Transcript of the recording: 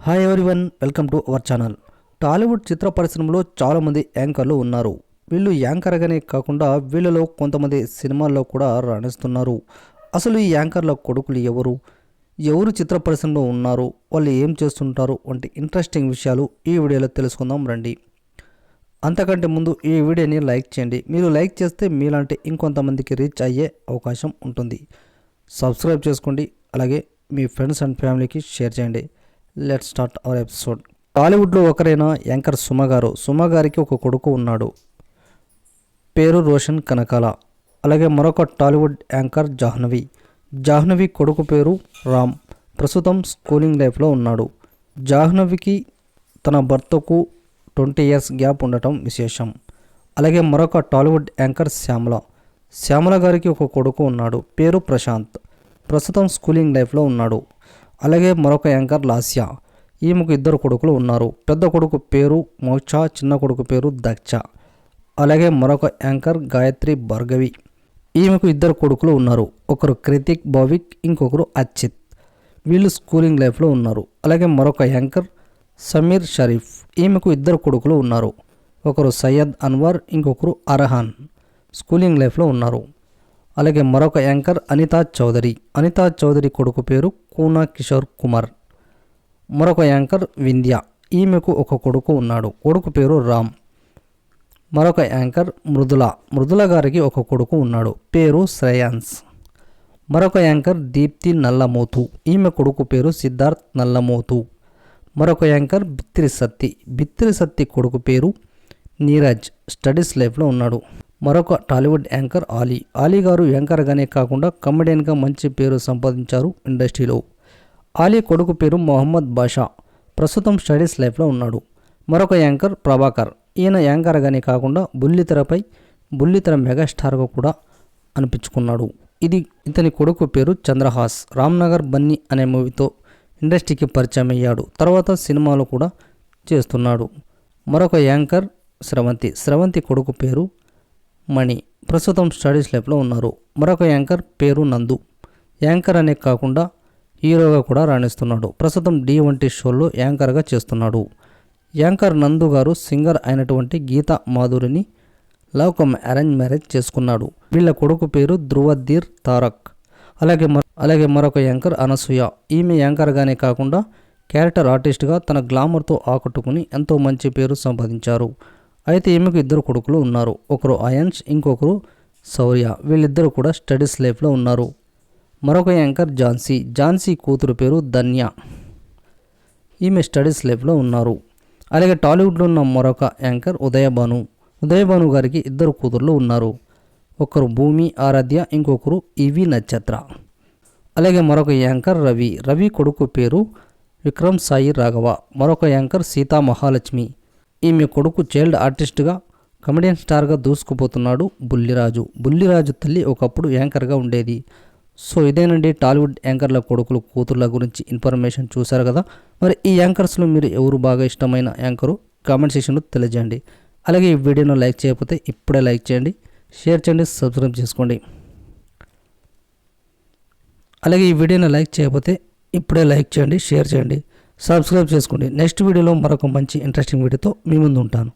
Hi everyone, welcome to our channel. Tollywood చిత్ర పరిశ్రమలో చాలామంది యాంకర్లు ఉన్నారు. వీళ్ళు యాంకర్గానే కాకుండా వీళ్ళలో కొంతమంది సినిమాల్లో కూడా రాణిస్తున్నారు. అసలు ఈ యాంకర్ల కొడుకులు ఎవరు, ఎవరు చిత్ర పరిశ్రమలో ఉన్నారు, వాళ్ళు ఏం చేస్తుంటారు వంటి ఇంట్రెస్టింగ్ విషయాలు ఈ వీడియోలో తెలుసుకుందాం రండి. అంతకంటే ముందు ఈ వీడియోని లైక్ చేయండి. మీరు లైక్ చేస్తే మీలాంటి ఇంకొంతమందికి రీచ్ అయ్యే అవకాశం ఉంటుంది. సబ్స్క్రైబ్ చేసుకోండి, అలాగే మీ ఫ్రెండ్స్ అండ్ ఫ్యామిలీకి షేర్ చేయండి. Let's start our episode. టాలీవుడ్లో ఒకరైన యాంకర్ సుమ గారు. సుమ గారికి ఒక కొడుకు ఉన్నాడు, పేరు రోషన్ కనకాల. అలాగే మరొక టాలీవుడ్ యాంకర్ జాహ్నవి. జాహ్నవి కొడుకు పేరు రామ్. ప్రస్తుతం స్కూలింగ్ లైఫ్లో ఉన్నాడు. జాహ్నవికి తన భర్తకు 20 years గ్యాప్ ఉండటం విశేషం. అలాగే మరొక టాలీవుడ్ యాంకర్ శ్యామల. శ్యామల గారికి ఒక కొడుకు ఉన్నాడు, పేరు ప్రశాంత్. ప్రస్తుతం స్కూలింగ్ లైఫ్లో ఉన్నాడు. అలాగే మరొక యాంకర్ లాస్య. ఈమెకు 2 కొడుకులు ఉన్నారు. పెద్ద కొడుకు పేరు మోక్ష, చిన్న కొడుకు పేరు దక్ష. అలాగే మరొక యాంకర్ గాయత్రి భార్గవి. ఈమెకు 2 కొడుకులు ఉన్నారు. ఒకరు కృతిక్ భౌవిక్, ఇంకొకరు అచ్చిత్. వీళ్ళు స్కూలింగ్ లైఫ్లో ఉన్నారు. అలాగే మరొక యాంకర్ సమీర్ షరీఫ్. ఈమెకు 2 కొడుకులు ఉన్నారు. ఒకరు సయ్యద్ అన్వర్, ఇంకొకరు అర్హాన్. స్కూలింగ్ లైఫ్లో ఉన్నారు. అలాగే మరొక యాంకర్ అనితా చౌదరి. అనితా చౌదరి కొడుకు పేరు కూనా కిషోర్ కుమార్. మరొక యాంకర్ వింధ్య. ఈమెకు ఒక కొడుకు ఉన్నాడు, కొడుకు పేరు రామ్. మరొక యాంకర్ మృదుల. మృదుల గారికి ఒక కొడుకు ఉన్నాడు, పేరు శ్రేయాన్స్. మరొక యాంకర్ దీప్తి నల్లమోతు. ఈమె కొడుకు పేరు సిద్ధార్థ్ నల్లమోతు. మరొక యాంకర్ బిత్తిరి సత్తి. బిత్తిరి సత్తి కొడుకు పేరు నీరజ్, స్టడీస్ లైఫ్లో ఉన్నాడు. మరొక టాలీవుడ్ యాంకర్ ఆలీ. ఆలీ గారు యాంకర్గానే కాకుండా కమెడియన్గా మంచి పేరు సంపాదించారు ఇండస్ట్రీలో. ఆలీ కొడుకు పేరు మొహమ్మద్ బాషా. ప్రస్తుతం స్టడీస్ లైఫ్లో ఉన్నాడు. మరొక యాంకర్ ప్రభాకర్. ఈయన యాంకర్గానే కాకుండా బుల్లితెర మెగాస్టార్గా కూడా అనిపించుకున్నాడు. ఇతని కొడుకు పేరు చంద్రహాస్. రామ్నగర్ బన్నీ అనే మూవీతో ఇండస్ట్రీకి పరిచయం అయ్యాడు. తర్వాత సినిమాలు కూడా చేస్తున్నాడు. మరొక యాంకర్ స్రవంతి. స్రవంతి కొడుకు పేరు మణి. ప్రస్తుతం స్టడీస్ లైఫ్లో ఉన్నారు. మరొక యాంకర్ పేరు నందు. యాంకర్ అనే కాకుండా హీరోగా కూడా రాణిస్తున్నాడు. ప్రస్తుతం డి వంటి షోల్లో యాంకర్గా చేస్తున్నాడు. యాంకర్ నందు గారు సింగర్ అయినటువంటి గీతా మాధురిని లవ్ కమ్ అరేంజ్ మ్యారేజ్ చేసుకున్నాడు. వీళ్ళ కొడుకు పేరు ధ్రువధీర్ తారక్. అలాగే మరొక యాంకర్ అనసూయ. ఈమె యాంకర్గానే కాకుండా క్యారెక్టర్ ఆర్టిస్ట్గా తన గ్లామర్తో ఆకట్టుకుని ఎంతో మంచి పేరు సంపాదించారు. అయితే ఈమెకు 2 కొడుకులు ఉన్నారు. ఒకరు అయన్స్, ఇంకొకరు శౌర్య. వీళ్ళిద్దరూ కూడా స్టడీస్ లైఫ్లో ఉన్నారు. మరొక యాంకర్ ఝాన్సీ. ఝాన్సీ కూతురు పేరు ధన్య. ఈమె స్టడీస్ లైఫ్లో ఉన్నారు. అలాగే టాలీవుడ్లో ఉన్న మరొక యాంకర్ ఉదయభాను. ఉదయభాను గారికి 2 కూతుర్లు ఉన్నారు. ఒకరు భూమి ఆరాధ్య, ఇంకొకరు ఇవి నక్షత్ర. అలాగే మరొక యాంకర్ రవి. రవి కొడుకు పేరు విక్రమ్ సాయి రాఘవ. మరొక యాంకర్ సీతా మహాలక్ష్మి. ఈమె కొడుకు చైల్డ్ ఆర్టిస్ట్గా కమెడియన్ స్టార్గా దూసుకుపోతున్నాడు బుల్లిరాజు. బుల్లిరాజు తల్లి ఒకప్పుడు యాంకర్గా ఉండేది. సో ఇదేనండి టాలీవుడ్ యాంకర్ల కొడుకులు కూతుర్ల గురించి ఇన్ఫర్మేషన్ చూశారు కదా. మరి ఈ యాంకర్స్లో మీరు ఎవరు బాగా ఇష్టమైన యాంకరు కామెంట్ సెక్షన్లో తెలియజేయండి. అలాగే ఈ వీడియోను లైక్ చేయకపోతే ఇప్పుడే లైక్ చేయండి, షేర్ చేయండి, సబ్స్క్రైబ్ చేసుకోండి. అలాగే ఈ వీడియోను లైక్ చేయకపోతే ఇప్పుడే లైక్ చేయండి, షేర్ చేయండి, సబ్స్క్రైబ్ చేసుకోండి. నెక్స్ట్ వీడియోలో మరొక మంచి ఇంట్రెస్టింగ్ వీడియోతో మీ ముందు ఉంటాను.